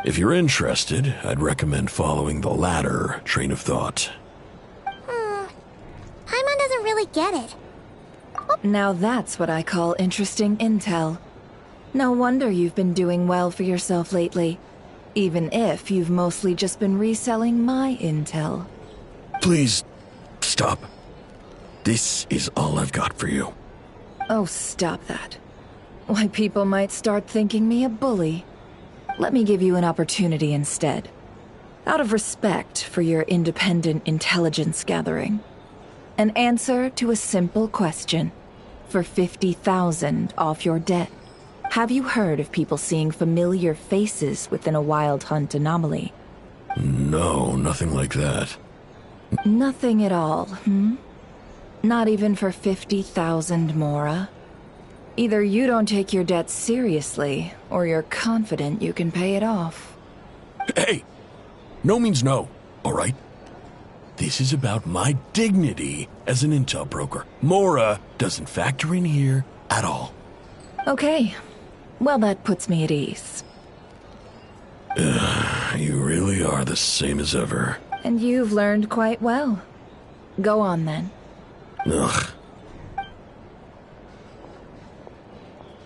If you're interested, I'd recommend following the latter train of thought. Paimon doesn't really get it. Now that's what I call interesting intel. No wonder you've been doing well for yourself lately. Even if you've mostly just been reselling my intel. Please, stop. This is all I've got for you. Oh, stop that. Why, people might start thinking me a bully. Let me give you an opportunity instead. Out of respect for your independent intelligence gathering. An answer to a simple question. For 50,000 off your debt. Have you heard of people seeing familiar faces within a wild hunt anomaly? No, nothing like that. Nothing at all, Not even for 50,000 Mora? Either you don't take your debt seriously, or you're confident you can pay it off. Hey! No means no, alright? This is about my dignity as an intel broker. Mora doesn't factor in here at all. Okay. Well, that puts me at ease. You really are the same as ever. And you've learned quite well. Go on, then. Ugh.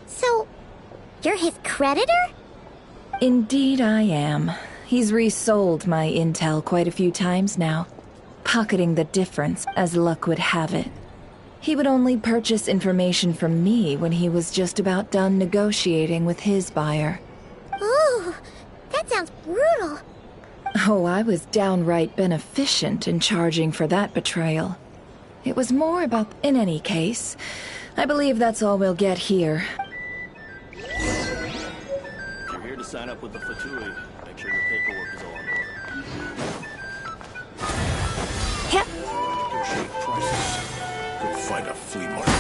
So, you're his creditor? Indeed I am. He's resold my intel quite a few times now, pocketing the difference as luck would have it. He would only purchase information from me when he was just about done negotiating with his buyer. Ooh, that sounds brutal. Oh, I was downright beneficent in charging for that betrayal. It was more about... In any case, I believe that's all we'll get here. If you're here to sign up with the Fatui, make sure your paperwork is all in order. Yep. Negotiate prices. Go find a flea market.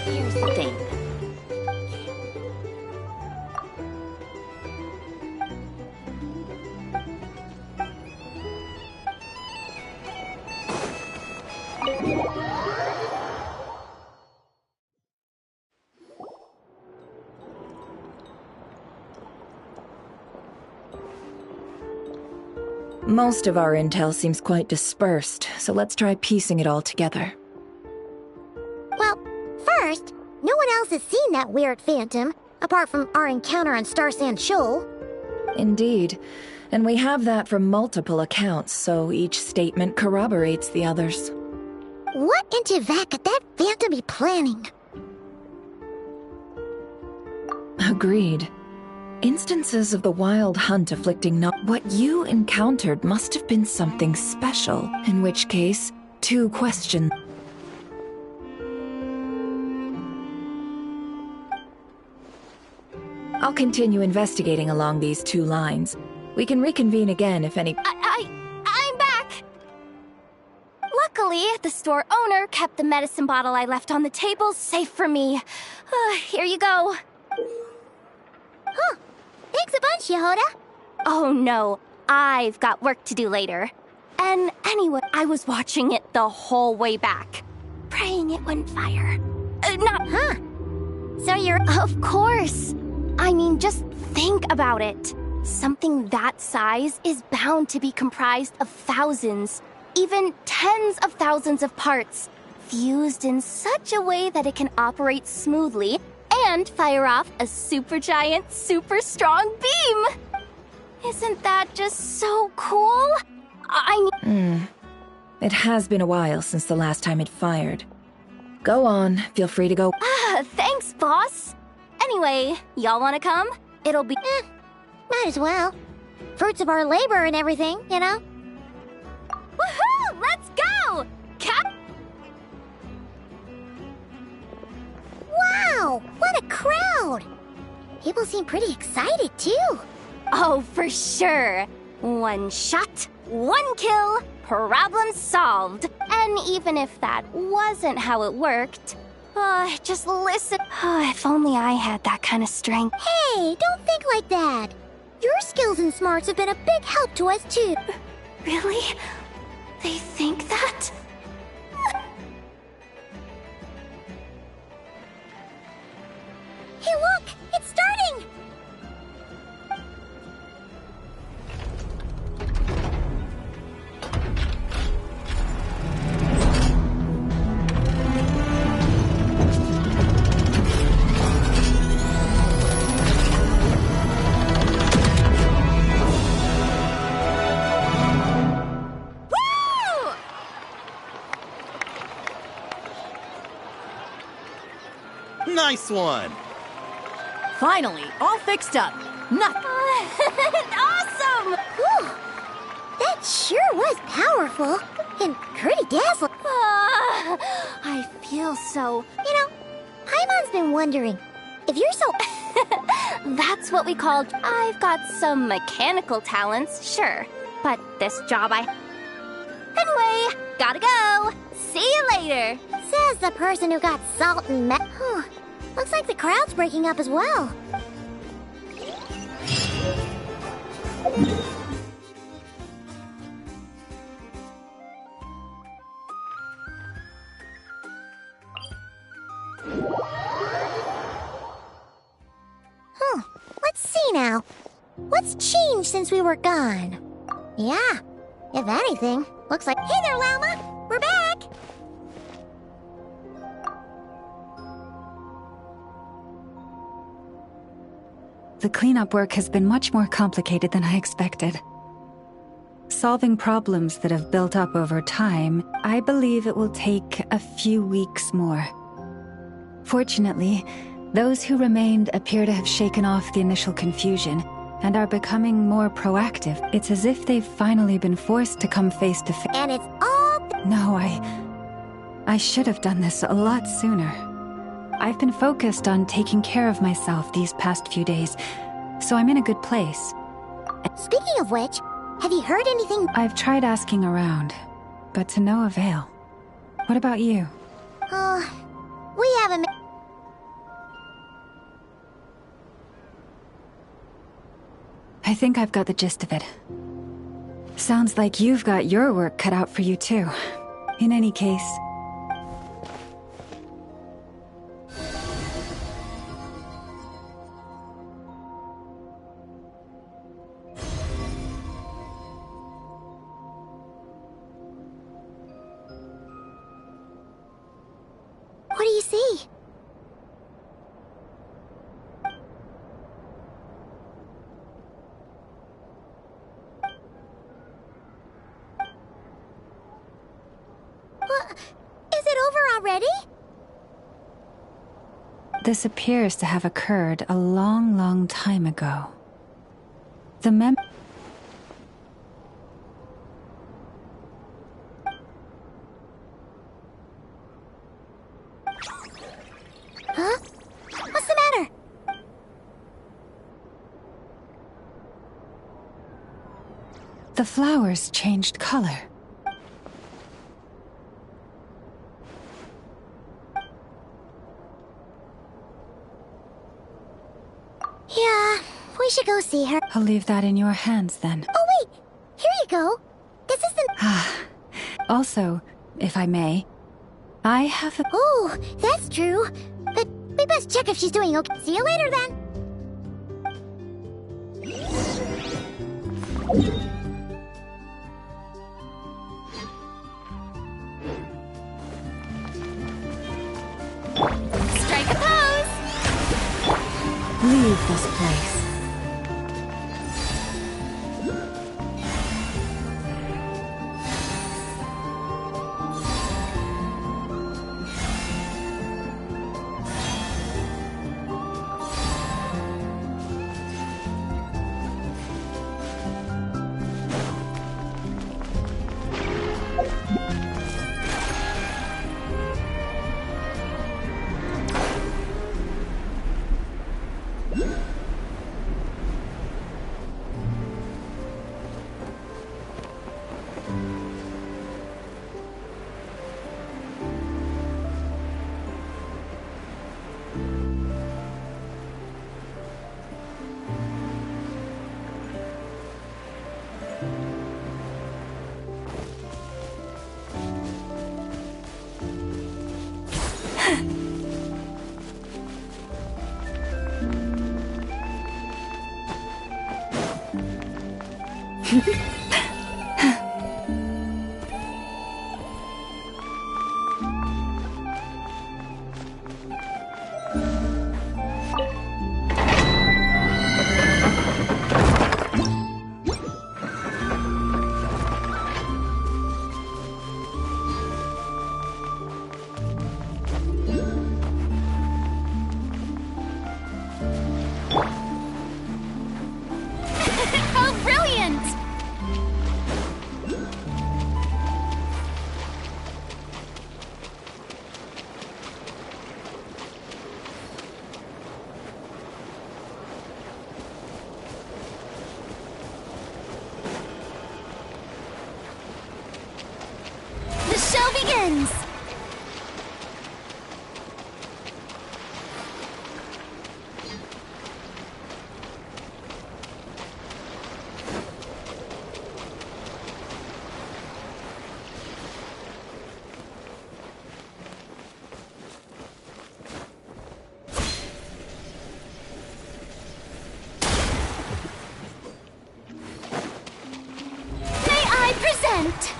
Here's the thing. Most of our intel seems quite dispersed, so let's try piecing it all together. Well, first, no one else has seen that weird phantom, apart from our encounter on Star Sand Shoal. Indeed. And we have that from multiple accounts, so each statement corroborates the others. What in Teyvat could that phantom be planning? Agreed. Instances of the wild hunt afflicting not what you encountered must have been something special, in which case, two questions. I'll continue investigating along these two lines. We can reconvene again if any... I'm back! Luckily, the store owner kept the medicine bottle I left on the table safe for me. Here you go. Huh. Thanks a bunch, Yehoda. Oh no, I've got work to do later. And anyway, I was watching it the whole way back. Praying it wouldn't fire. Huh. So you're... Of course. I mean, just think about it. Something that size is bound to be comprised of thousands, even tens of thousands of parts, fused in such a way that it can operate smoothly and fire off a supergiant, super strong beam! Isn't that just so cool? It has been a while since the last time it fired. Go on, feel free to go. Thanks, boss. Anyway, y'all wanna come? It'll be... Might as well. Fruits of our labor and everything, you know? Woohoo! Let's go! Wow! What a crowd! People seem pretty excited, too. Oh, for sure. One shot, one kill, problem solved. And even if that wasn't how it worked, just listen. If only I had that kind of strength. Hey, don't think like that. Your skills and smarts have been a big help to us, too. Really? They think that? Hey, look! It's starting! Nice one! Finally, all fixed up. Nothing. Awesome! Whew! That sure was powerful. And pretty dazzling. I feel so... You know, Paimon's been wondering, if you're so... That's what we called... I've got some mechanical talents, sure. But this job Anyway, gotta go. See you later. Says the person who got salt and Looks like the crowd's breaking up as well. Let's see now. What's changed since we were gone? Yeah, if anything, looks like... Hey there, Llama! We're back! The cleanup work has been much more complicated than I expected. Solving problems that have built up over time, I believe it will take a few weeks more. Fortunately, those who remained appear to have shaken off the initial confusion and are becoming more proactive. It's as if they've finally been forced to come face to face. And it's all... No, I should have done this a lot sooner. I've been focused on taking care of myself these past few days, so I'm in a good place. Speaking of which, have you heard anything? I've tried asking around, but to no avail. What about you? We haven't... I think I've got the gist of it. Sounds like you've got your work cut out for you too. In any case... What do you see? What? Is it over already? This appears to have occurred a long, long time ago. The Huh? What's the matter? The flowers changed color. Yeah, we should go see her. I'll leave that in your hands then. Oh wait! Here you go! This is the... Also, if I may, I have a... Oh, that's true. But we best check if she's doing okay. See you later then! Strike a pose! Leave this place. How brilliant! The show begins! May I present?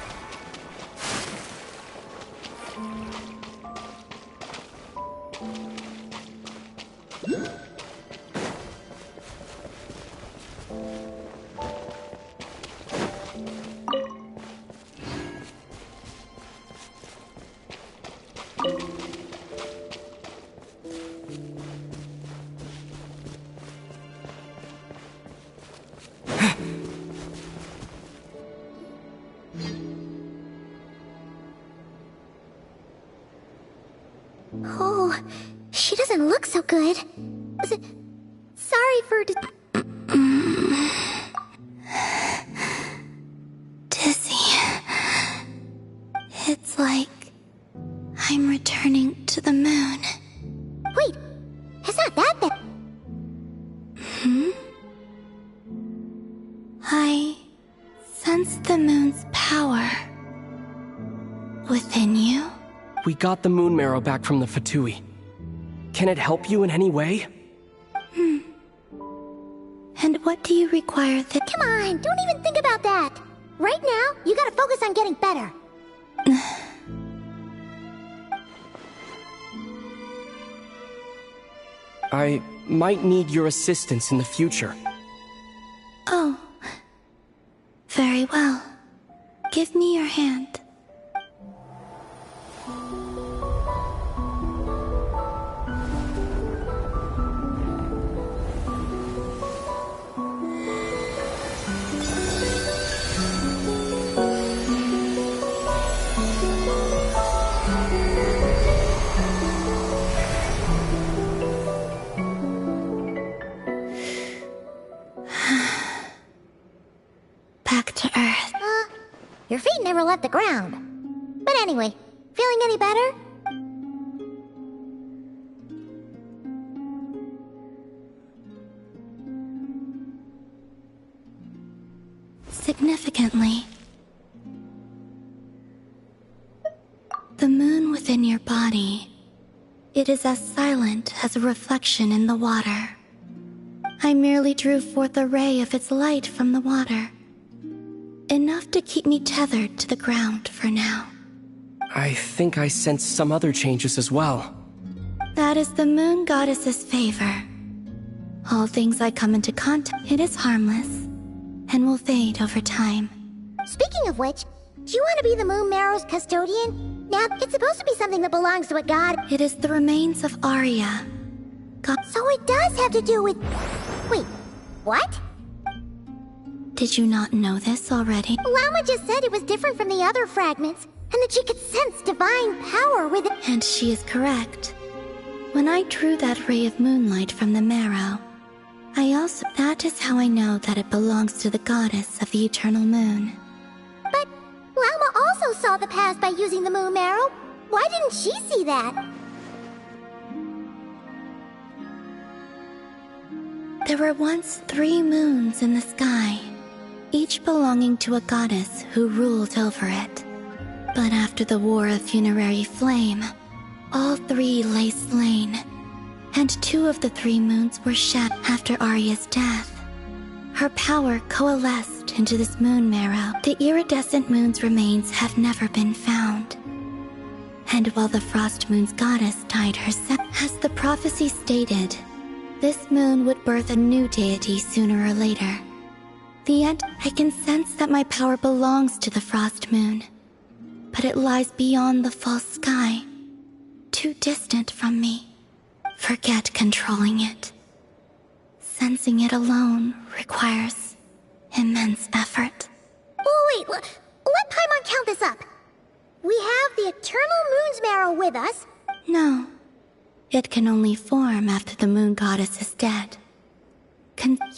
Oh, she doesn't look so good. Sorry for... Dizzy. It's like I'm returning to the moon. Wait, it's not that bad. I sense the moon's power within you. We got the moon marrow back from the Fatui. Can it help you in any way? And what do you require Come on, don't even think about that. Right now, you gotta focus on getting better. I might need your assistance in the future. Oh. Very well. Give me your hand. Back to Earth. Your feet never left the ground. But anyway, feeling any better? Significantly, the moon within your body, it is as silent as a reflection in the water. I merely drew forth a ray of its light from the water. Enough to keep me tethered to the ground for now. I think I sense some other changes as well. That is the moon goddess's favor. All things I come into contact, it is harmless, and will fade over time. Speaking of which, do you want to be the Moon Marrow's custodian? Now, it's supposed to be something that belongs to a god. It is the remains of Arya. So it does have to do with... Wait, what? Did you not know this already? Llama just said it was different from the other fragments, and that she could sense divine power with it. And she is correct. When I drew that ray of moonlight from the marrow, that is how I know that it belongs to the goddess of the eternal moon. But Llama also saw the past by using the Moon Marrow. Why didn't she see that? There were once 3 moons in the sky, each belonging to a goddess who ruled over it. But after the War of Funerary Flame, all 3 lay slain, and 2 of the 3 moons were shattered after Arya's death. Her power coalesced into this moon marrow. The iridescent moon's remains have never been found. And while the Frost Moon's goddess died herself, as the prophecy stated, this moon would birth a new deity sooner or later. I can sense that my power belongs to the Frost Moon, but it lies beyond the false sky, too distant from me. Forget controlling it. Sensing it alone requires immense effort. Oh, wait, let Paimon count this up. We have the Eternal Moon's Marrow with us. No. It can only form after the moon goddess is dead.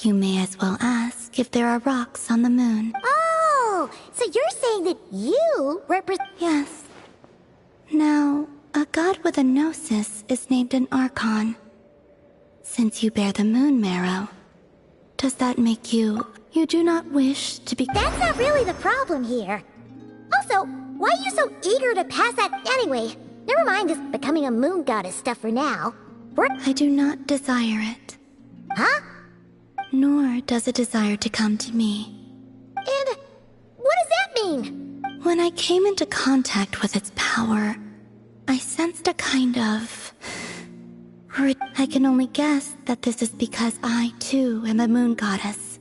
You may as well ask if there are rocks on the moon. Oh, so you're saying that you represent... Yes. Now, a god with a gnosis is named an Archon. Since you bear the moon marrow, does that make you... You do not wish to be... That's not really the problem here. Also, why are you so eager to pass that anyway? Never mind this becoming a moon goddess stuff for now. I do not desire it. Huh? Nor does it desire to come to me. And what does that mean? When I came into contact with its power, I sensed a kind of... I can only guess that this is because I, too, am a moon goddess.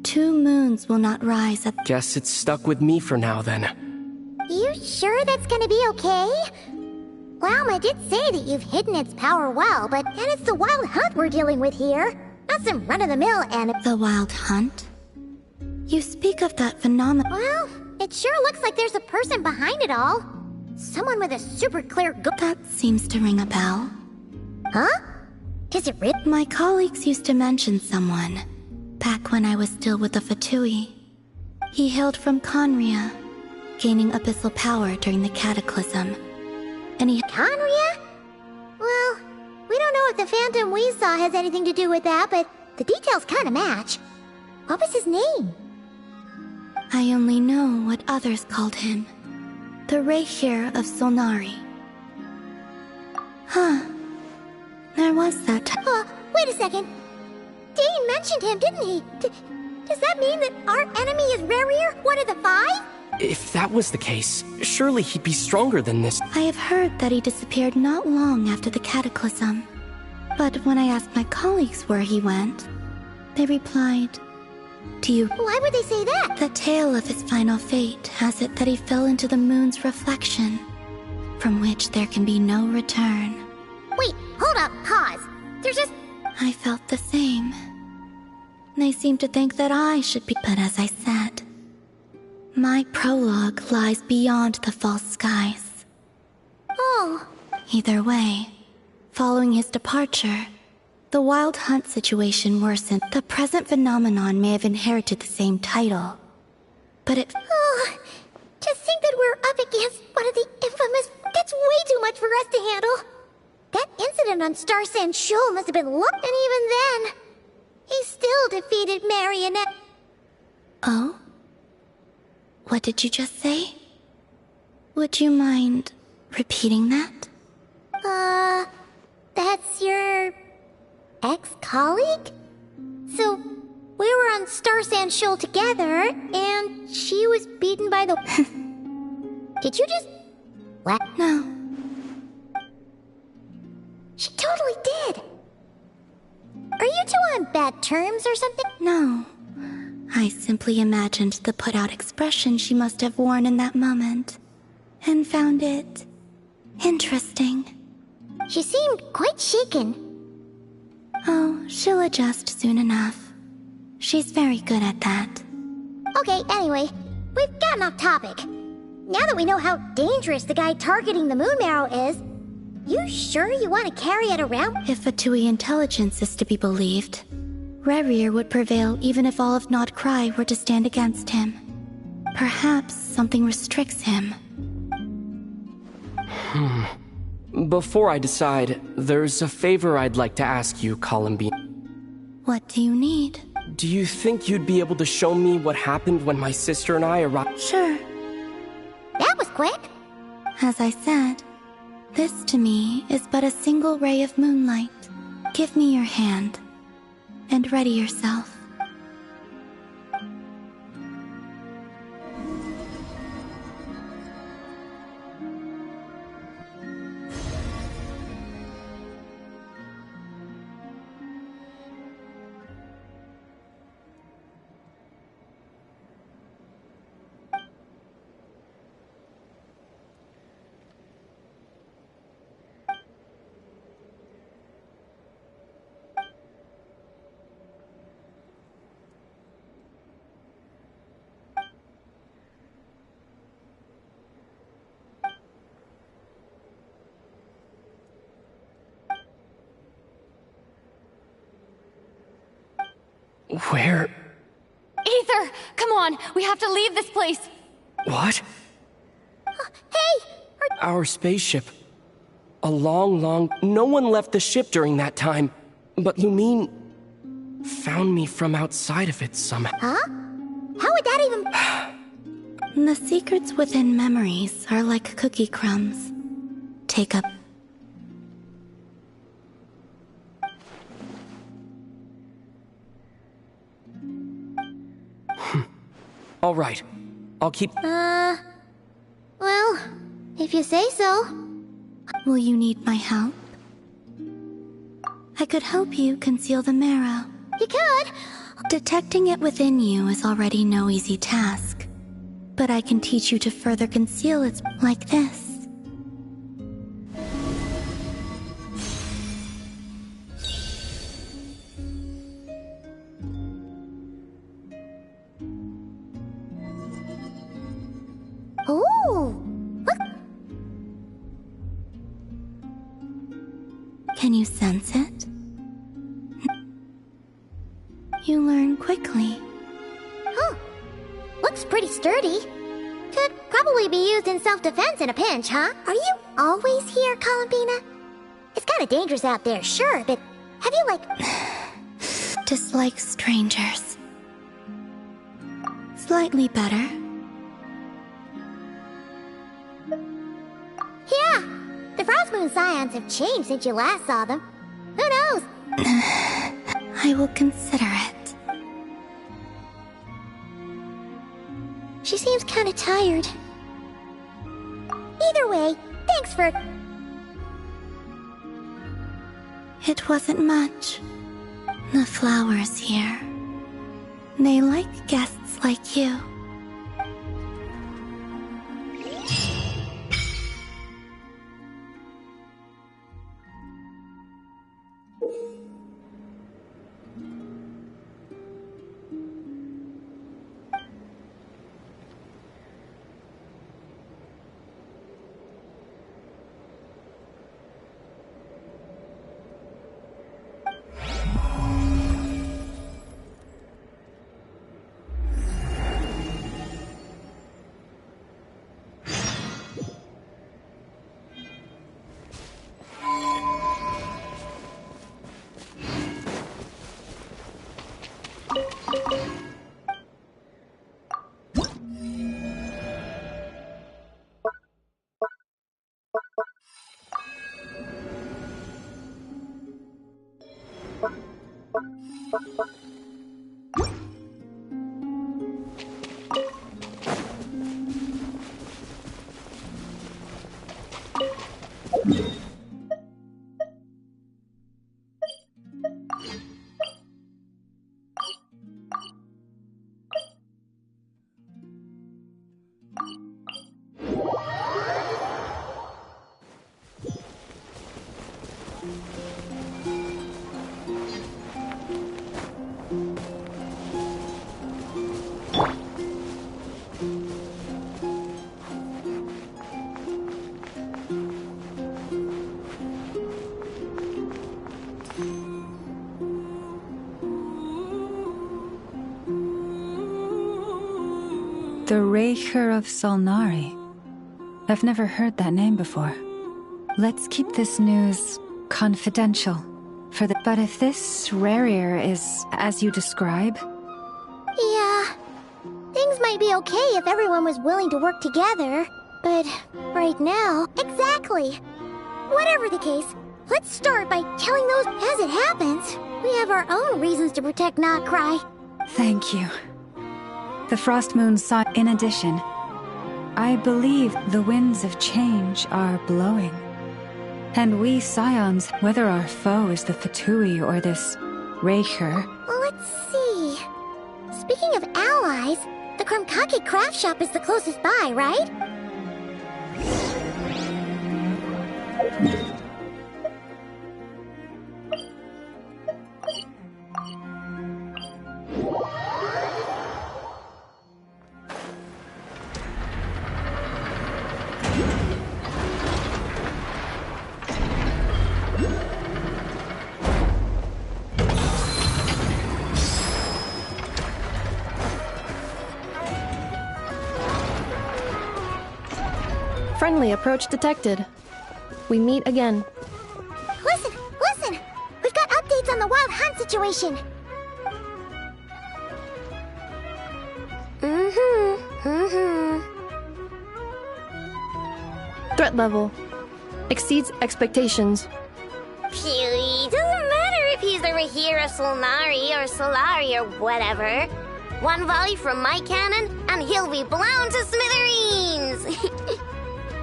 2 moons will not rise at... Guess it's stuck with me for now, then. You sure that's gonna be okay? Walma did say that you've hidden its power well, and it's the Wild Hunt we're dealing with here. Not some run-of-the-mill The Wild Hunt? You speak of that phenomenon... Well, it sure looks like there's a person behind it all. Someone with a super clear That seems to ring a bell. Huh? Does it rip? My colleagues used to mention someone, back when I was still with the Fatui. He hailed from Conria, gaining abyssal power during the Cataclysm. And he... Conria? Well, we don't know if the phantom we saw has anything to do with that, but the details kinda match. What was his name? I only know what others called him. The Rehir of Solnari. Huh. There was that wait a second. Dane mentioned him, didn't he? Does that mean that our enemy is Rerir, one of the 5? If that was the case, surely he'd be stronger than this. I have heard that he disappeared not long after the Cataclysm. But when I asked my colleagues where he went, they replied, Why would they say that? The tale of his final fate has it that he fell into the moon's reflection, from which there can be no return. Wait, hold up, pause. There's just... I felt the same. They seemed to think that I should be... But as I said, my prologue lies beyond the false skies. Oh. Either way, following his departure, the Wild Hunt situation worsened. The present phenomenon may have inherited the same title, but it... Oh, to think that we're up against one of the infamous... That's way too much for us to handle. That incident on Star Sand Shoal must have been and even then, he still defeated Marionette. Oh? What did you just say? Would you mind repeating that? That's your... ex-colleague? So, we were on Star Sand Shoal together, and she was beaten by the... Did you just... What? No. She totally did! Are you two on bad terms or something? No. I simply imagined the put-out expression she must have worn in that moment, and found it... interesting. She seemed quite shaken. Oh, she'll adjust soon enough. She's very good at that. Okay, anyway, we've gotten off topic. Now that we know how dangerous the guy targeting the moon marrow is, you sure you want to carry it around? If Fatui intelligence is to be believed, Rerir would prevail even if all of Nod Cry were to stand against him. Perhaps something restricts him. Before I decide, there's a favor I'd like to ask you, Columbine. What do you need? Do you think you'd be able to show me what happened when my sister and I arrived? Sure. That was quick. As I said, this to me is but a single ray of moonlight. Give me your hand, and ready yourself. Where? Aether, come on, we have to leave this place. What? Hey! Our spaceship. A long... No one left the ship during that time. But Lumine found me from outside of it somehow. Huh? How would that even... The secrets within memories are like cookie crumbs. Take up. All right. I'll keep... Well, if you say so. Will you need my help? I could help you conceal the marrow. You could. Detecting it within you is already no easy task. But I can teach you to further conceal it like this. Ooh! Look! Can you sense it? You learn quickly. Huh. Looks pretty sturdy. Could probably be used in self-defense in a pinch, huh? Are you always here, Columbina? It's kinda dangerous out there, sure, but have you, like... Dislike strangers. Slightly better. Yeah! The Frostmoon Scions have changed since you last saw them. Who knows? I will consider it. She seems kinda tired. Either way, thanks for... It wasn't much. The flowers here. They like guests like you. The Raker of Solnari. I've never heard that name before. Let's keep this news confidential. But if this Rarier is as you describe... Yeah... Things might be okay if everyone was willing to work together. But right now... Exactly! Whatever the case, let's start by killing those as it happens. We have our own reasons to protect Notcry. Thank you. The Frostmoon Scion. In addition, I believe the winds of change are blowing. And we Scions, whether our foe is the Fatui or this Raker... Let's see... Speaking of allies, the Krumkake craft shop is the closest by, right? Friendly approach detected. We meet again. Listen! Listen! We've got updates on the wild hunt situation! Threat level exceeds expectations. Phew, doesn't matter if he's the Rahira Solnari or Solari or whatever. One volley from my cannon, and he'll be blown to smithereens!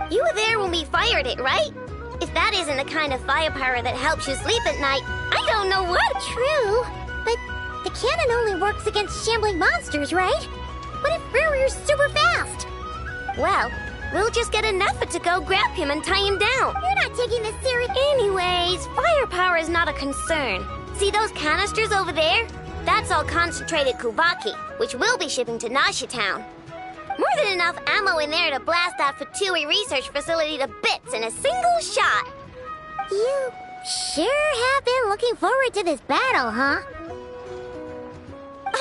You were there when we fired it, right? If that isn't the kind of firepower that helps you sleep at night, I don't know what. True, but the cannon only works against shambling monsters, right? What if Rarir's super fast? Well, we'll just get an effort to go grab him and tie him down. You're not taking this serious. Anyways, firepower is not a concern. See those canisters over there? That's all concentrated Kuvaki, which we'll be shipping to Nashi Town. More than enough ammo in there to blast that Fatui research facility to bits in a single shot. You sure have been looking forward to this battle, huh?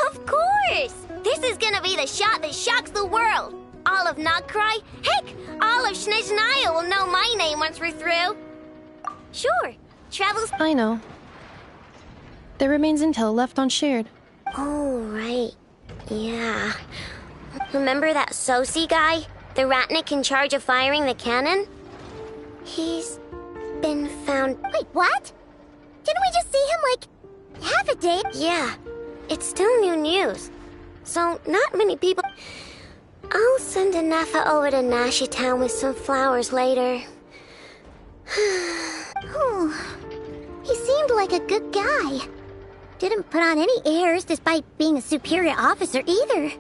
Of course! This is gonna be the shot that shocks the world. All of Nagcry, heck, all of Snezhnaya will know my name once we're through. Sure, travels... I know. There remains intel left unshared. Oh, right. Yeah. Remember that Sosi guy? The Ratnik in charge of firing the cannon? He's been found... Wait, what? Didn't we just see him, like, half a day? Yeah. It's still new news. So, not many people... I'll send a Nefa over to Nashi Town with some flowers later. He seemed like a good guy. Didn't put on any airs despite being a superior officer either.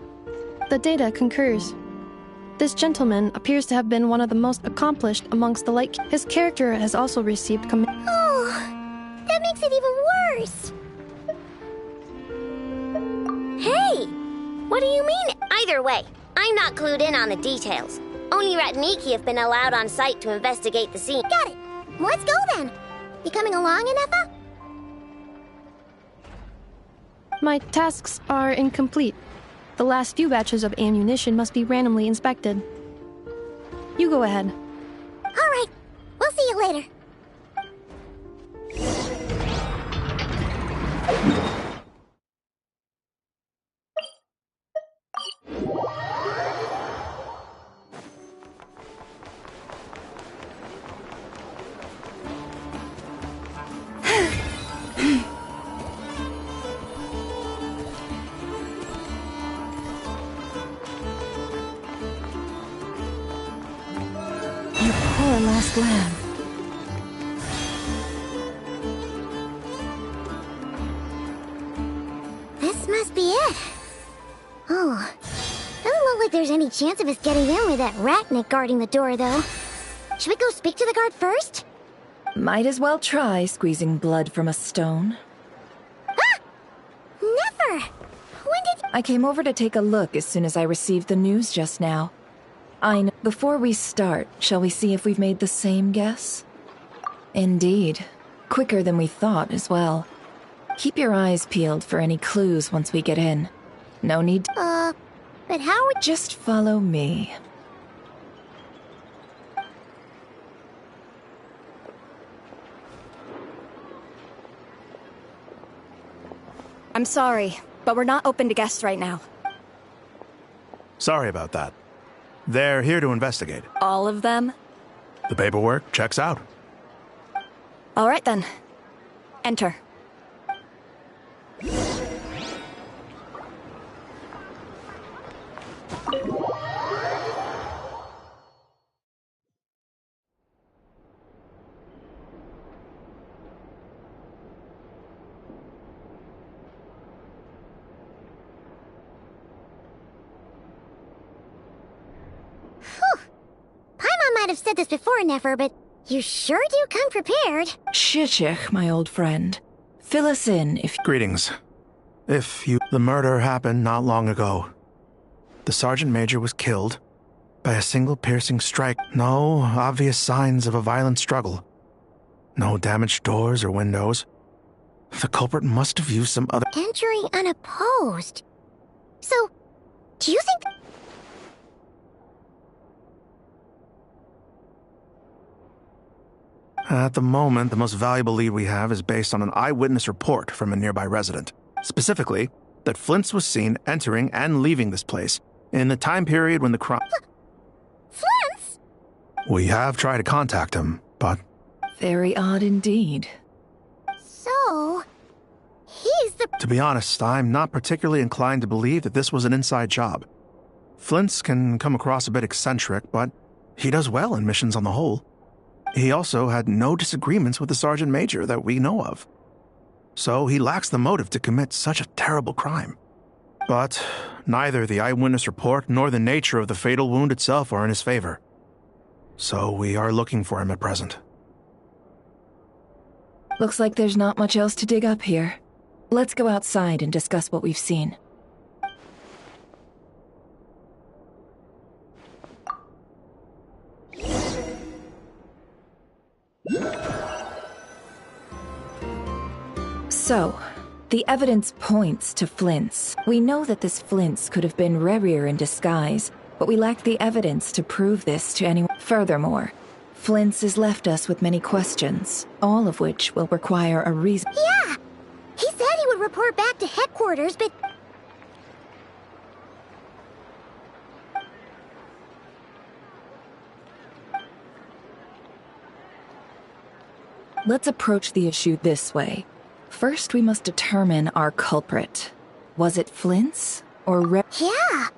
The data concurs. This gentleman appears to have been one of the most accomplished amongst the Light. His character has also received Oh, that makes it even worse. Hey, what do you mean? Either way, I'm not clued in on the details. Only Ratniki have been allowed on site to investigate the scene. Got it. Let's go then. You coming along, Anefa? My tasks are incomplete. The last few batches of ammunition must be randomly inspected. You go ahead. All right. We'll see you later. Last lamb. This must be it. Oh, doesn't look like there's any chance of us getting in with that Ratnik guarding the door, though. Should we go speak to the guard first? Might as well try squeezing blood from a stone. Ah! Never! When did... I came over to take a look as soon as I received the news just now. I know. Before we start, shall we see if we've made the same guess? Indeed. Quicker than we thought as well. Keep your eyes peeled for any clues once we get in. No need to... but how would... Just follow me. I'm sorry, but we're not open to guests right now. Sorry about that. They're here to investigate. All of them? The paperwork checks out. All right then. Enter. Paimon might have said this before, Nefer, but you sure do come prepared. Shishich, my old friend. Fill us in if... Greetings. The murder happened not long ago. The Sergeant Major was killed by a single piercing strike. No obvious signs of a violent struggle. No damaged doors or windows. The culprit must have used some other... Entering unopposed. So, do you think... At the moment, the most valuable lead we have is based on an eyewitness report from a nearby resident. Specifically, that Flint's was seen entering and leaving this place in the time period when the crime... Flint's? We have tried to contact him, but... Very odd indeed. So... he's the... To be honest, I'm not particularly inclined to believe that this was an inside job. Flint's can come across a bit eccentric, but he does well in missions on the whole. He also had no disagreements with the Sergeant Major that we know of. So he lacks the motive to commit such a terrible crime. But neither the eyewitness report nor the nature of the fatal wound itself are in his favor. So we are looking for him at present. Looks like there's not much else to dig up here. Let's go outside and discuss what we've seen. So, the evidence points to Flint's. We know that this Flint's could have been Rerir in disguise, but we lack the evidence to prove this to anyone. Furthermore, Flint's has left us with many questions, all of which will require a reason. Yeah! He said he would report back to headquarters, but... Let's approach the issue this way. First, we must determine our culprit. Was it Flint's or Yeah!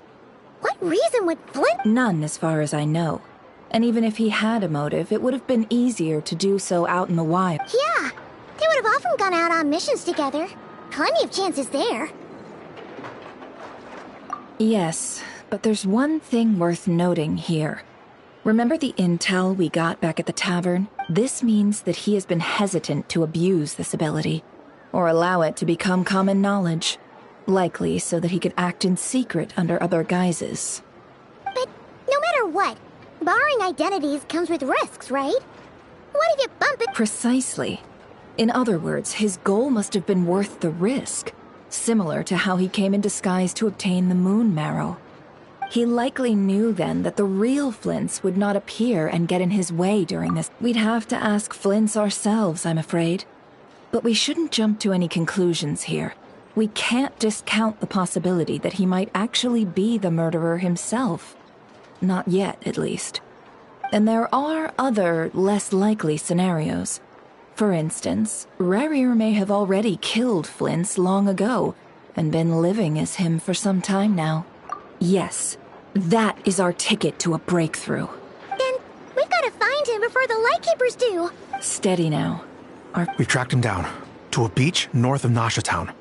What reason would Flint... None, as far as I know. And even if he had a motive, it would have been easier to do so out in the wild. Yeah! They would have often gone out on missions together. Plenty of chances there. Yes, but there's one thing worth noting here. Remember the intel we got back at the tavern? This means that he has been hesitant to abuse this ability, or allow it to become common knowledge. Likely so that he could act in secret under other guises. But no matter what, borrowing identities comes with risks, right? What if you bump it? Precisely. In other words, his goal must have been worth the risk, similar to how he came in disguise to obtain the moon marrow. He likely knew then that the real Flint's would not appear and get in his way during this. We'd have to ask Flint's ourselves, I'm afraid. But we shouldn't jump to any conclusions here. We can't discount the possibility that he might actually be the murderer himself. Not yet, at least. And there are other, less likely scenarios. For instance, Rerir may have already killed Flint's long ago, and been living as him for some time now. Yes, that is our ticket to a breakthrough. Then we've got to find him before the Lightkeepers do. Steady now. We've tracked him down to a beach north of Nasha Town.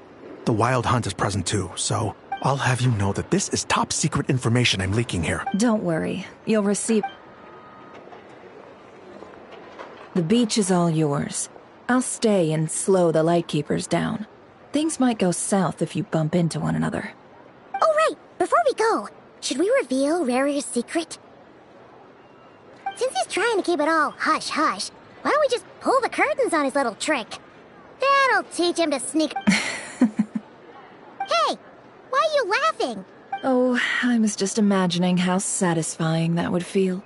The Wild Hunt is present too, so I'll have you know that this is top secret information I'm leaking here. Don't worry, you'll receive... The beach is all yours. I'll stay and slow the Lightkeepers down. Things might go south if you bump into one another. Oh right, before we go, should we reveal Rarir's secret? Since he's trying to keep it all hush-hush, why don't we just pull the curtains on his little trick? That'll teach him to sneak... Hey! Why are you laughing? Oh, I was just imagining how satisfying that would feel.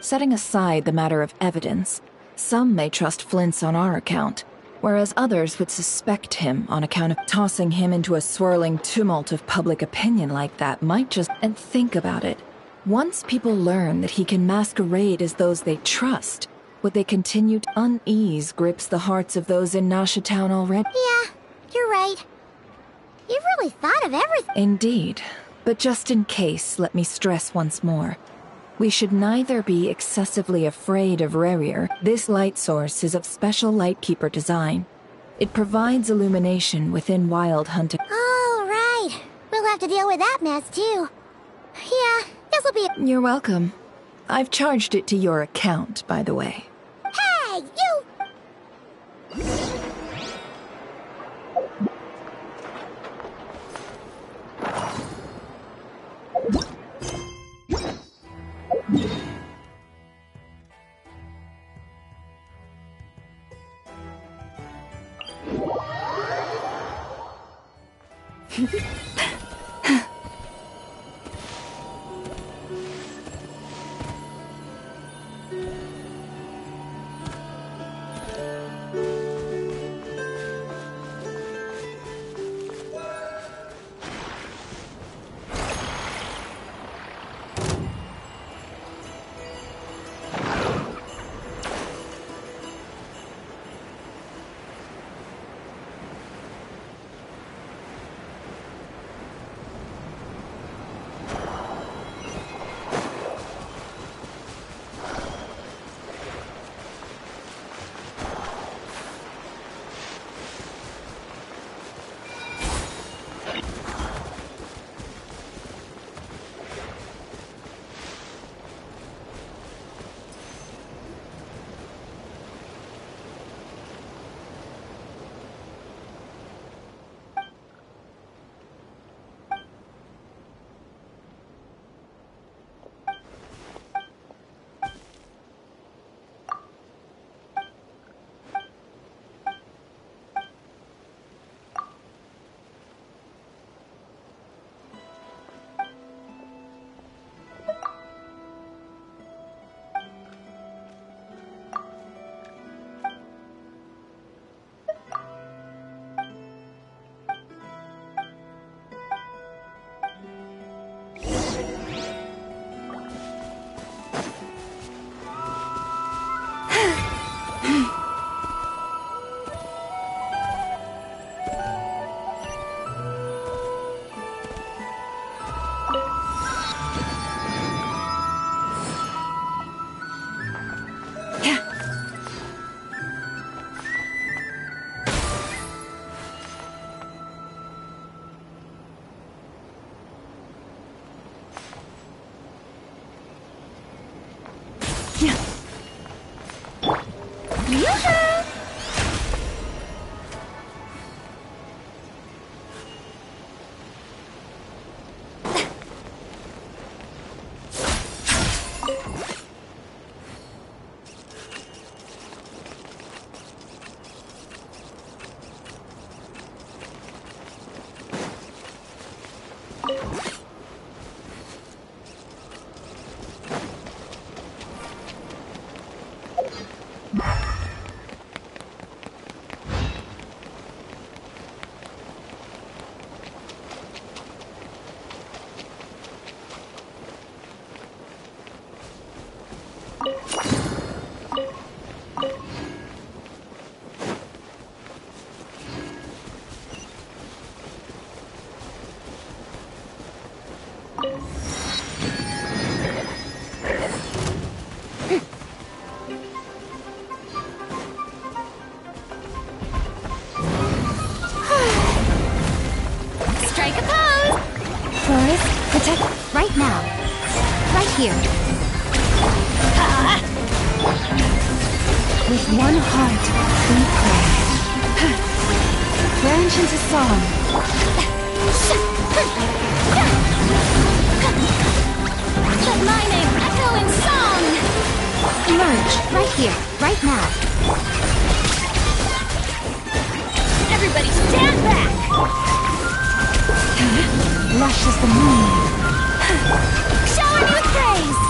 Setting aside the matter of evidence, some may trust Flint's on our account, whereas others would suspect him on account of tossing him into a swirling tumult of public opinion like that might just... And think about it. Once people learn that he can masquerade as those they trust, would they continue to... Unease grips the hearts of those in Nasha Town already. Yeah, you're right. You've really thought of everything. Indeed. But just in case, let me stress once more. We should neither be excessively afraid of Rerir. This light source is of special Lightkeeper design. It provides illumination within Wild Hunting. Oh, right. We'll have to deal with that mess, too. Yeah, this'll be... You're welcome. I've charged it to your account, by the way. Hey, you... Yoo-hoo! Strike a pose! Flores, protect right now. Right here. With one heart, we pray. Branch into song. Let my name echo in song! Emerge, right here, right now. Everybody stand back! Lush as the moon. Shower me with praise!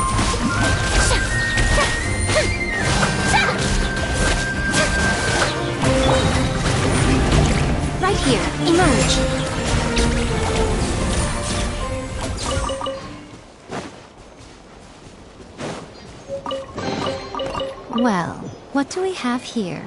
Right here, emerge. Well, what do we have here?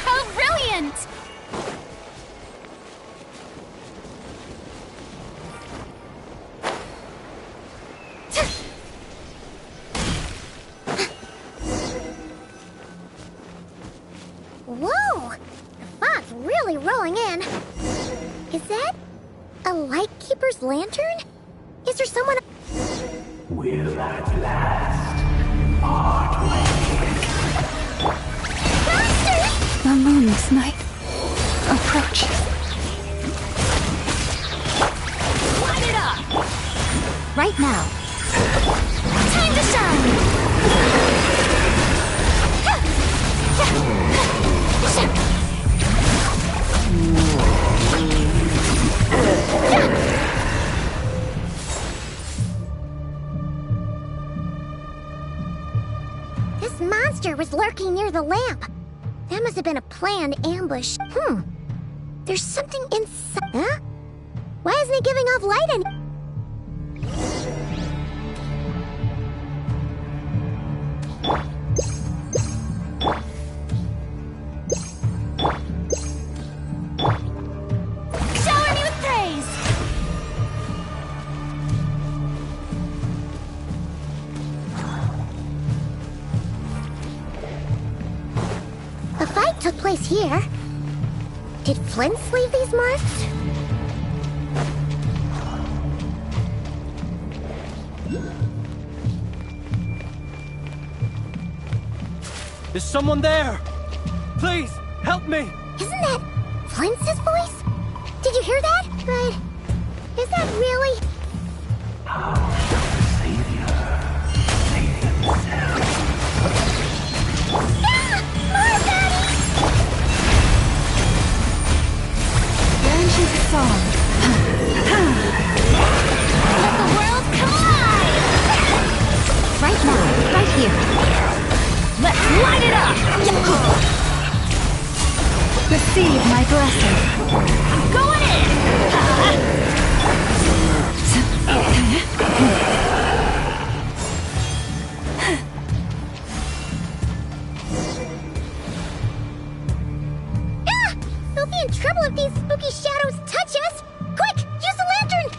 How brilliant! Whoa! The fog's really rolling in. Is that a Lightkeeper's lantern? Is there someone... Will at last part ways. The moon's night approaches. Light it up! Right now. Time to shine! This monster was lurking near the lamp. That must have been a planned ambush. There's something inside. Huh? Why isn't he giving off light any... Shower me with praise! A fight took place here. Did Flint leave these marks? Is someone there? Please, help me! Isn't that Flint's voice? Did you hear that? But is that really... Branch into song. Let the world come alive! Right now, right here. Let's light it up! Receive my blessing. I'm going in! We'll be in trouble if these spooky shadows touch us! Quick, use the lantern!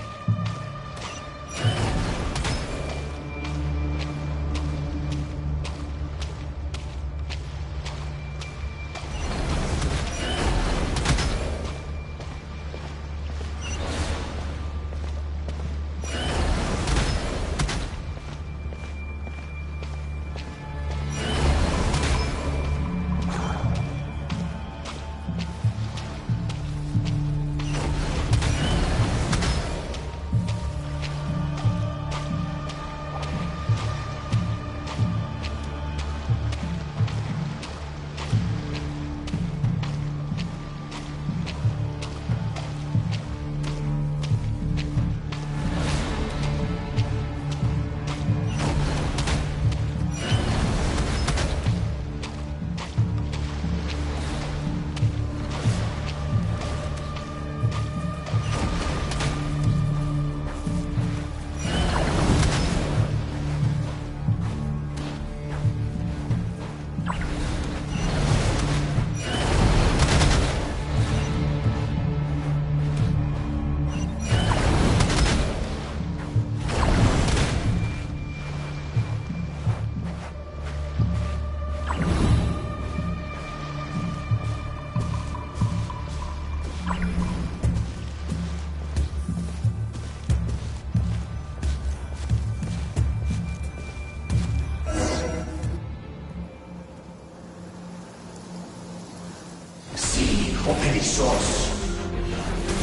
o perezoso.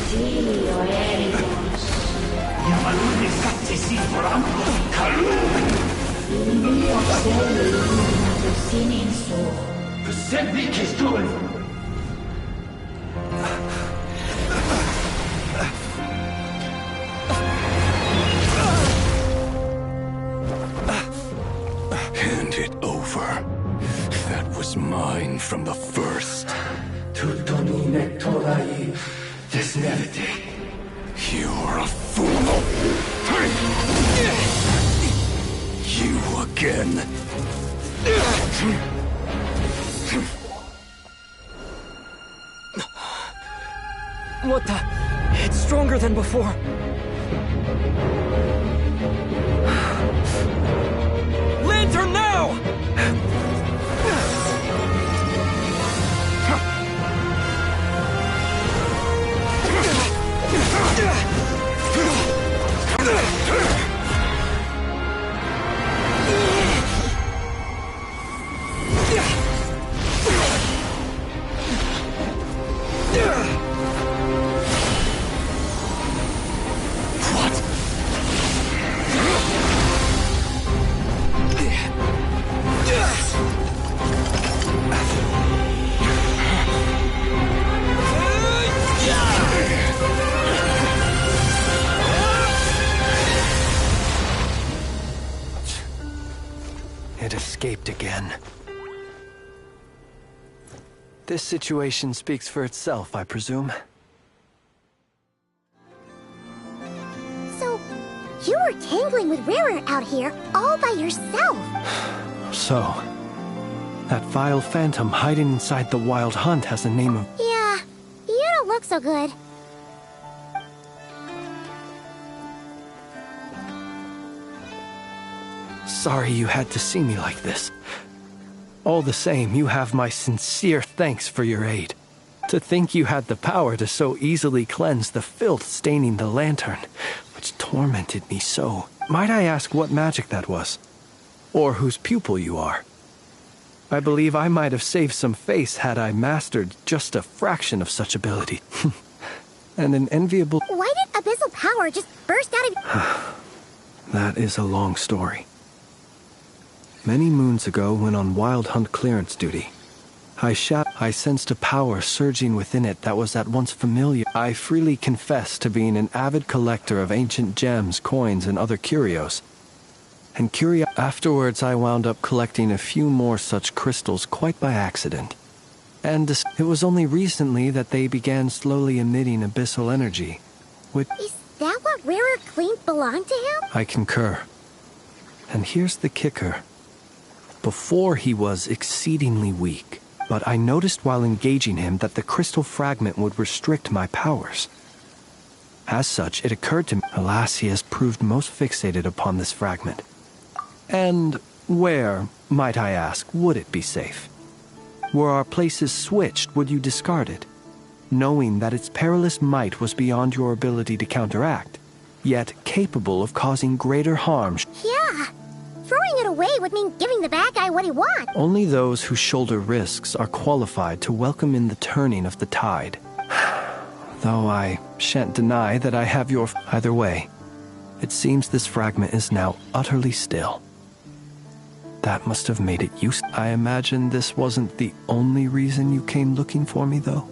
Sì, o eremos. Yamalune sattesi forambo kalun. Mio sei sininso. Sempre che sto. Hand it over. That was mine from the first. Tutto mi mettorai desnevete. You're a fool. You again. What the? It's stronger than before. Lantern now! It escaped again. This situation speaks for itself, I presume. So, you were tangling with Rarer out here all by yourself. So, that vile phantom hiding inside the Wild Hunt has a name of... Yeah, you don't look so good. Sorry you had to see me like this. All the same, you have my sincere thanks for your aid. To think you had the power to so easily cleanse the filth staining the lantern, which tormented me so. Might I ask what magic that was? Or whose pupil you are? I believe I might have saved some face had I mastered just a fraction of such ability. And an enviable... Why did abyssal power just burst out of... That is a long story. Many moons ago, when on Wild Hunt clearance duty, I sensed a power surging within it that was at once familiar. I freely confess to being an avid collector of ancient gems, coins, and other curios. And afterwards I wound up collecting a few more such crystals quite by accident. And it was only recently that they began slowly emitting abyssal energy, which... Is that what Rarer claimed belonged to him? I concur. And here's the kicker. Before he was exceedingly weak, but I noticed while engaging him that the crystal fragment would restrict my powers. As such, it occurred to me, alas, he has proved most fixated upon this fragment. And where, might I ask, would it be safe? Were our places switched, would you discard it, knowing that its perilous might was beyond your ability to counteract, yet capable of causing greater harm? Yeah. Throwing it away would mean giving the bad guy what he wants. Only those who shoulder risks are qualified to welcome in the turning of the tide. Though I shan't deny that I have your... Either way, it seems this fragment is now utterly still. That must have made it useful. I imagine this wasn't the only reason you came looking for me, though?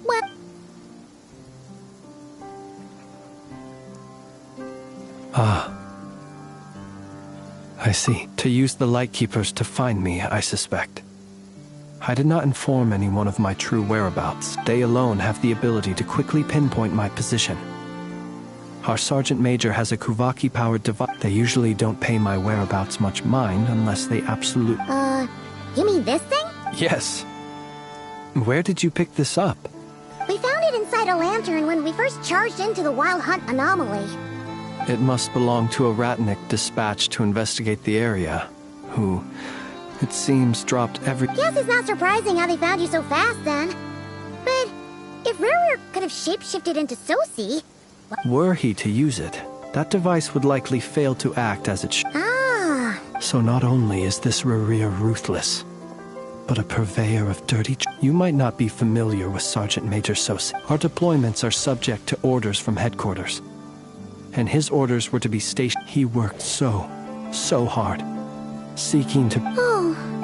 What? Ah. I see. To use the Lightkeepers to find me, I suspect. I did not inform anyone of my true whereabouts. They alone have the ability to quickly pinpoint my position. Our Sergeant Major has a Kuvaki-powered device. They usually don't pay my whereabouts much mind unless they absolutely... You mean this thing? Yes. Where did you pick this up? We found it inside a lantern when we first charged into the Wild Hunt anomaly. It must belong to a Ratnik dispatched to investigate the area, who, it seems, dropped every... Guess it's not surprising how they found you so fast, then. But if Rarer could have shapeshifted into Sosi... Were he to use it, that device would likely fail to act as it should. Ah. So not only is this Rarir ruthless, but a purveyor of dirty. You might not be familiar with Sergeant Major Sosi. Our deployments are subject to orders from headquarters. And his orders were to be stationed. He worked so hard, seeking to...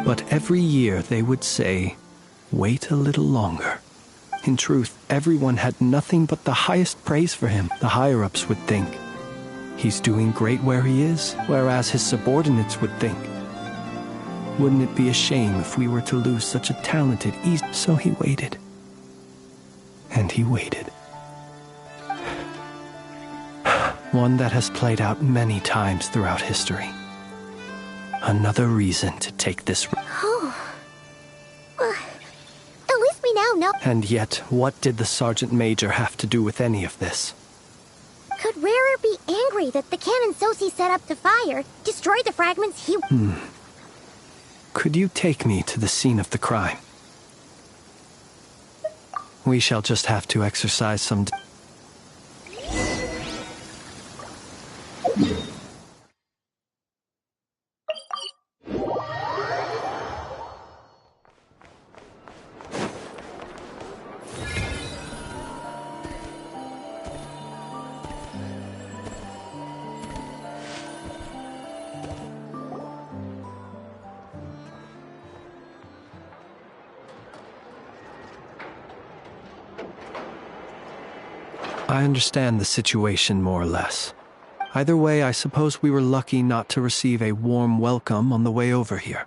But every year they would say, wait a little longer. In truth, everyone had nothing but the highest praise for him. The higher-ups would think, he's doing great where he is, whereas his subordinates would think, wouldn't it be a shame if we were to lose such a talented east? So he waited. And he waited. One that has played out many times throughout history. Another reason to take this... At least we now know... And yet, what did the Sergeant Major have to do with any of this? Could Rarer be angry that the cannon Sosi set up to fire destroyed the fragments he... Could you take me to the scene of the crime? We shall just have to exercise some... I understand the situation more or less. Either way, I suppose we were lucky not to receive a warm welcome on the way over here.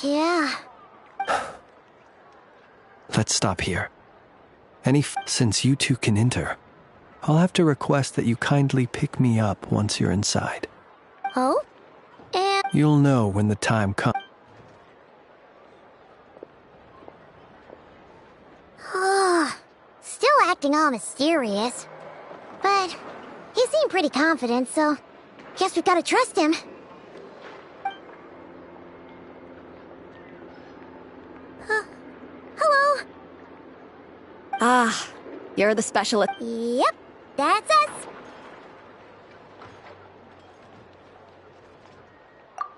Yeah. Let's stop here. Since you two can enter, I'll have to request that you kindly pick me up once you're inside. Oh? And... You'll know when the time comes. Still acting all mysterious. But he seemed pretty confident, so guess we gotta trust him. Hello? Ah, you're the specialist. Yep, that's us.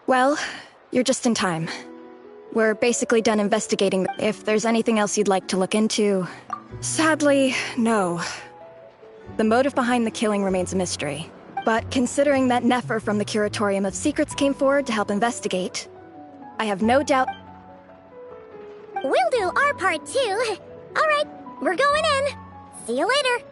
Well, you're just in time. We're basically done investigating. If there's anything else you'd like to look into... Sadly, no. The motive behind the killing remains a mystery. But considering that Nefer from the Curatorium of Secrets came forward to help investigate, I have no doubt... We'll do our part too. Alright, we're going in. See you later.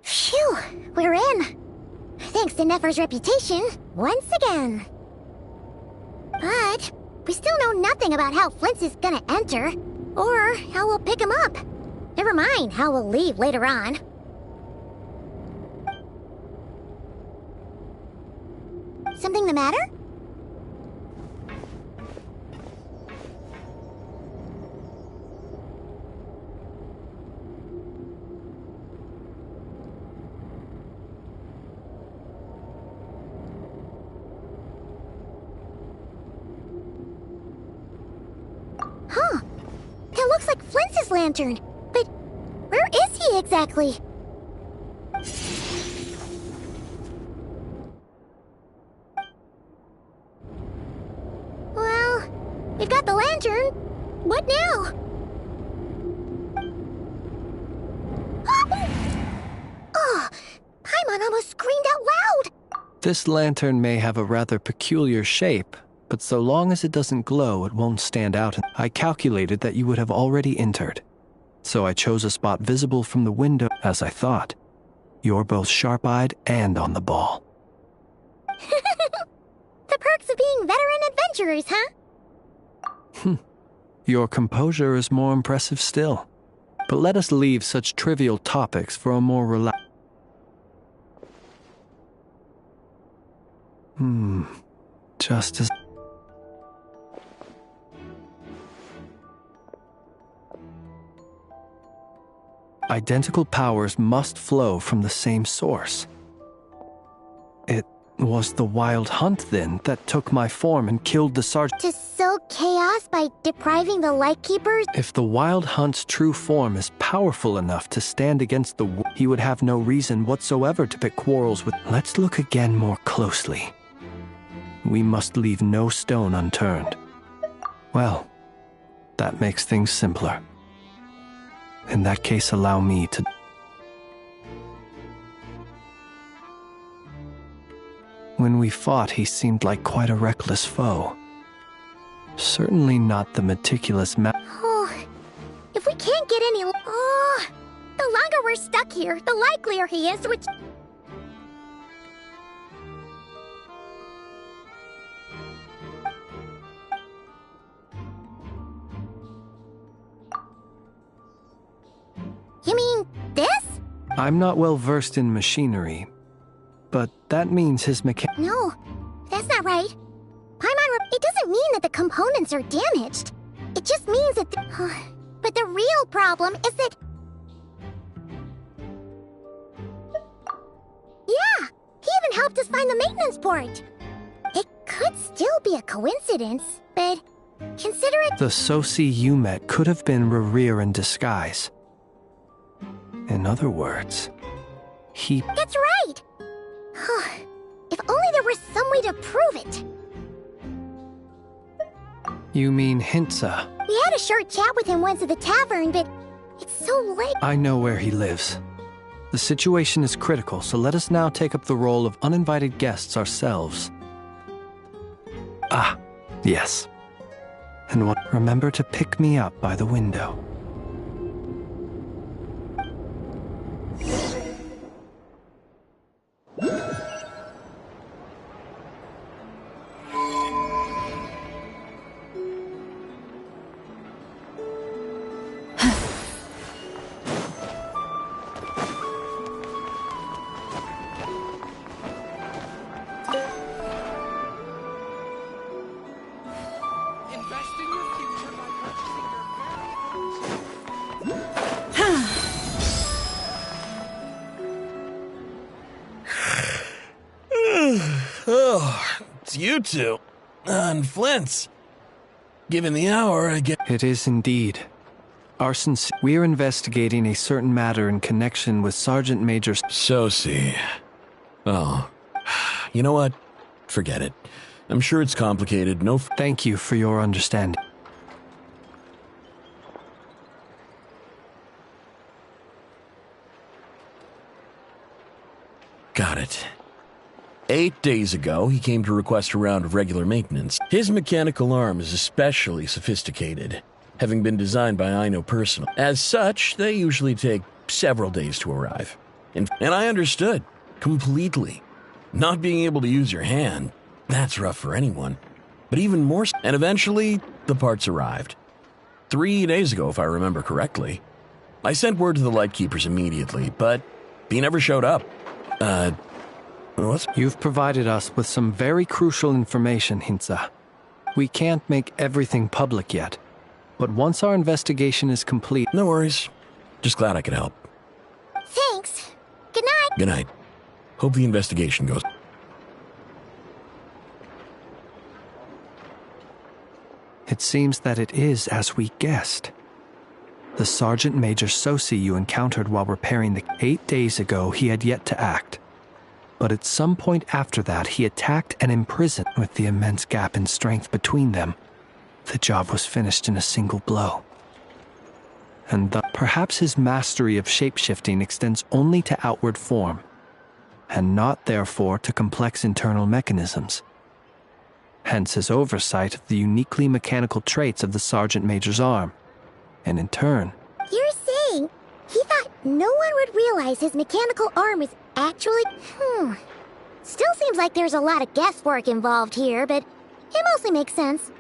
Phew, we're in. Thanks to Nefer's reputation, once again. But we still know nothing about how Flint's is gonna enter, or how we'll pick him up. Never mind how we'll leave later on. Something the matter? Huh. That looks like Flint's lantern. But where is he exactly? Well, we've got the lantern. What now? Oh, Paimon almost screamed out loud. This lantern may have a rather peculiar shape, but so long as it doesn't glow, it won't stand out. I calculated that you would have already entered, so I chose a spot visible from the window, as I thought. You're both sharp-eyed and on the ball. The perks of being veteran adventurers, huh? Your composure is more impressive still. But let us leave such trivial topics for a more relaxed... Just as... Identical powers must flow from the same source. It was the Wild Hunt, then, that took my form and killed the sergeant. To sow chaos by depriving the Lightkeepers? If the Wild Hunt's true form is powerful enough to stand against the he would have no reason whatsoever to pick quarrels with. Let's look again more closely. We must leave no stone unturned. Well, that makes things simpler. In that case, allow me to... When we fought, he seemed like quite a reckless foe. Certainly not the meticulous Oh, if we can't get any... Oh, the longer we're stuck here, the likelier he is, which... You mean this? I'm not well versed in machinery, but that means his No, that's not right. Paimon, it doesn't mean that the components are damaged. It just means that but the real problem is that... Yeah, he even helped us find the maintenance port. It could still be a coincidence, but consider it... The Sosi you met could have been Rerir in disguise. In other words, he... That's right! If only there was some way to prove it. You mean Hintsa? We had a short chat with him once at the tavern, but it's so late. I know where he lives. The situation is critical, so let us now take up the role of uninvited guests ourselves. Ah, yes. And what? Remember to pick me up by the window. Oh, it's you two. And Flint's. Given the hour, I get... It is indeed. We're investigating a certain matter in connection with Sergeant Major... Sosi. Oh. You know what? Forget it. I'm sure it's complicated. Thank you for your understanding. Got it. 8 days ago, he came to request a round of regular maintenance. His mechanical arm is especially sophisticated, having been designed by Aino personally. As such, they usually take several days to arrive. And I understood, completely. Not being able to use your hand, that's rough for anyone. But even more so, and eventually, the parts arrived. 3 days ago, if I remember correctly. I sent word to the Lightkeepers immediately, but he never showed up. What? You've provided us with some very crucial information, Hintsa. We can't make everything public yet, but once our investigation is complete... No worries. Just glad I could help. Thanks. Good night. Good night. Hope the investigation goes... It seems that it is as we guessed. The Sergeant Major Sosi you encountered while repairing the... 8 days ago, he had yet to act. But at some point after that, he attacked and imprisoned. With the immense gap in strength between them, the job was finished in a single blow. And perhaps his mastery of shapeshifting extends only to outward form, and not therefore to complex internal mechanisms. Hence his oversight of the uniquely mechanical traits of the Sergeant Major's arm, and in turn... You're saying he thought no one would realize his mechanical arm is actually... Still seems like there's a lot of guesswork involved here, but it mostly makes sense.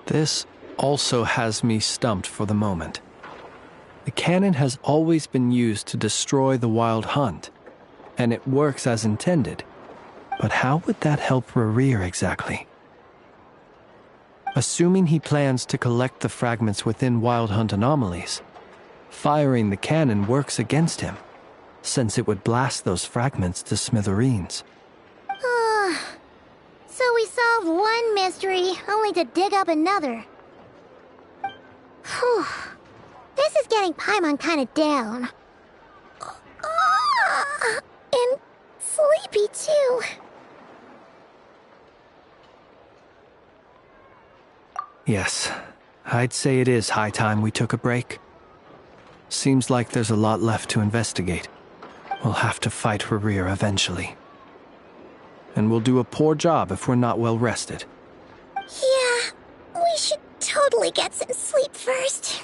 This also has me stumped for the moment. The cannon has always been used to destroy the Wild Hunt, and it works as intended. But how would that help Rerir exactly? Assuming he plans to collect the fragments within Wild Hunt anomalies, Firing the cannon works against him, since it would blast those fragments to smithereens. So we solved one mystery, only to dig up another. Whew. This is getting Paimon kind of down. And sleepy, too. Yes, I'd say it is high time we took a break. Seems like there's a lot left to investigate. We'll have to fight Rerir eventually. And we'll do a poor job if we're not well rested. Yeah, we should totally get some sleep first.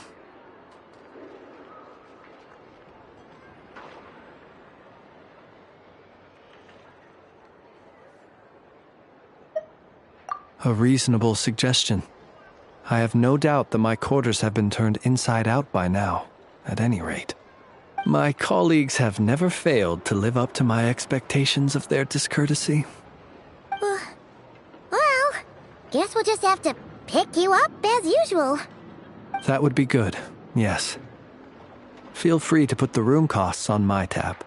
A reasonable suggestion. I have no doubt that my quarters have been turned inside out by now, at any rate. My colleagues have never failed to live up to my expectations of their discourtesy. Well, guess we'll just have to pick you up as usual. That would be good, yes. Feel free to put the room costs on my tab.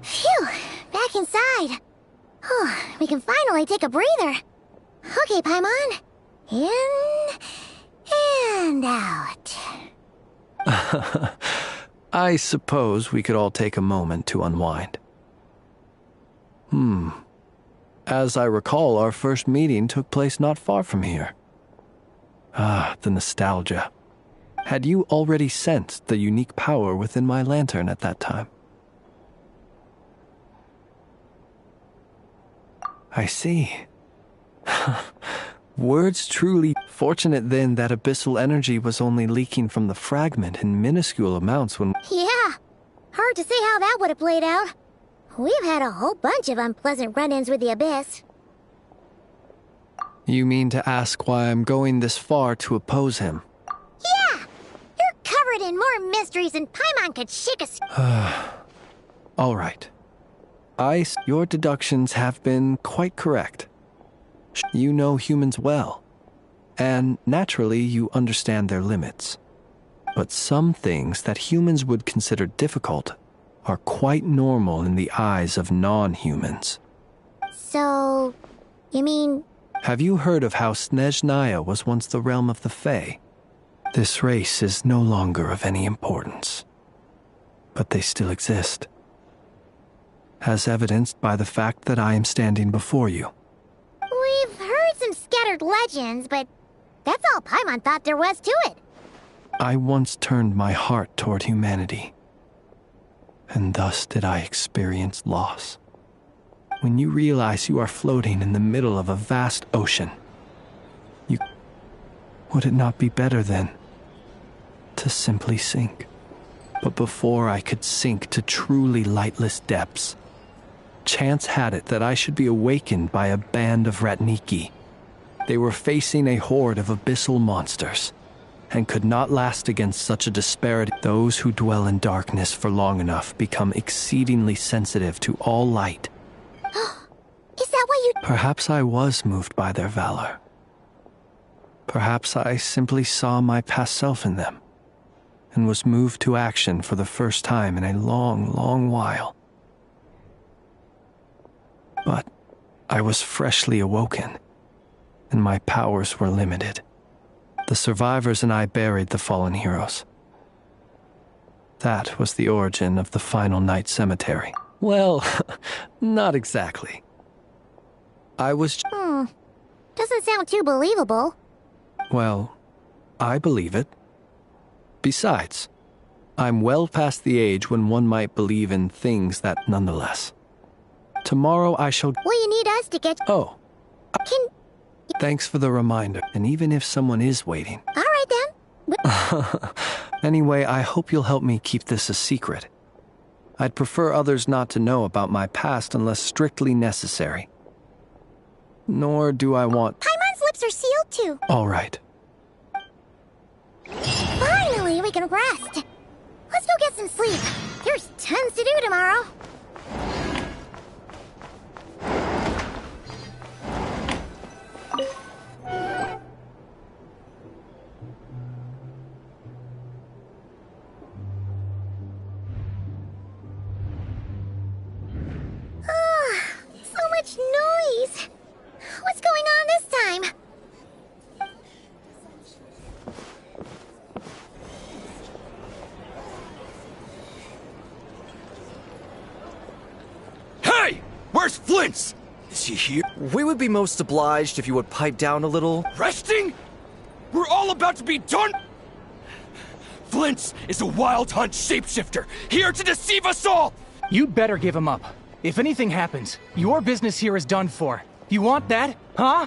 Phew, back inside. We can finally take a breather. Okay, Paimon. In and out. I suppose we could all take a moment to unwind. As I recall, our first meeting took place not far from here. Ah, the nostalgia. Had you already sensed the unique power within my lantern at that time? I see. Words truly fortunate then that abyssal energy was only leaking from the fragment in minuscule amounts when... Yeah, hard to say how that would have played out. We've had a whole bunch of unpleasant run-ins with the Abyss. You mean to ask why I'm going this far to oppose him? Yeah! You're covered in more mysteries than Paimon could shake a... All right. Your deductions have been quite correct. You know humans well, and naturally you understand their limits. But some things that humans would consider difficult are quite normal in the eyes of non-humans. So, you mean... Have you heard of how Snezhnaya was once the realm of the Fae? This race is no longer of any importance, but they still exist. As evidenced by the fact that I am standing before you. We've heard some scattered legends, but that's all Paimon thought there was to it. I once turned my heart toward humanity, and thus did I experience loss. When you realize you are floating in the middle of a vast ocean, would it not be better then to simply sink? But before I could sink to truly lightless depths, chance had it that I should be awakened by a band of Ratniki. They were facing a horde of abyssal monsters, and could not last against such a disparity. Those who dwell in darkness for long enough become exceedingly sensitive to all light. Is that why you... Perhaps I was moved by their valor. Perhaps I simply saw my past self in them, and was moved to action for the first time in a long, long while. But I was freshly awoken, and my powers were limited. The survivors and I buried the fallen heroes. That was the origin of the final night cemetery. Well, not exactly. I was... Doesn't sound too believable. Well, I believe it. Besides, I'm well past the age when one might believe in things that nonetheless. Tomorrow I shall... Well, you need us to get... Oh. Can... Thanks for the reminder. And even if someone is waiting... All right, then. Anyway, I hope you'll help me keep this a secret. I'd prefer others not to know about my past unless strictly necessary. Nor do I want... Paimon's lips are sealed, too. All right. Finally, we can rest. Let's go get some sleep. There's tons to do tomorrow. So much noise. What's going on this time? Hey! Where's Flint's? Is he here? We would be most obliged if you would pipe down a little. Resting? We're all about to be done! Flint's is a wild hunt shapeshifter, here to deceive us all! You'd better give him up. If anything happens, your business here is done for. You want that? Huh?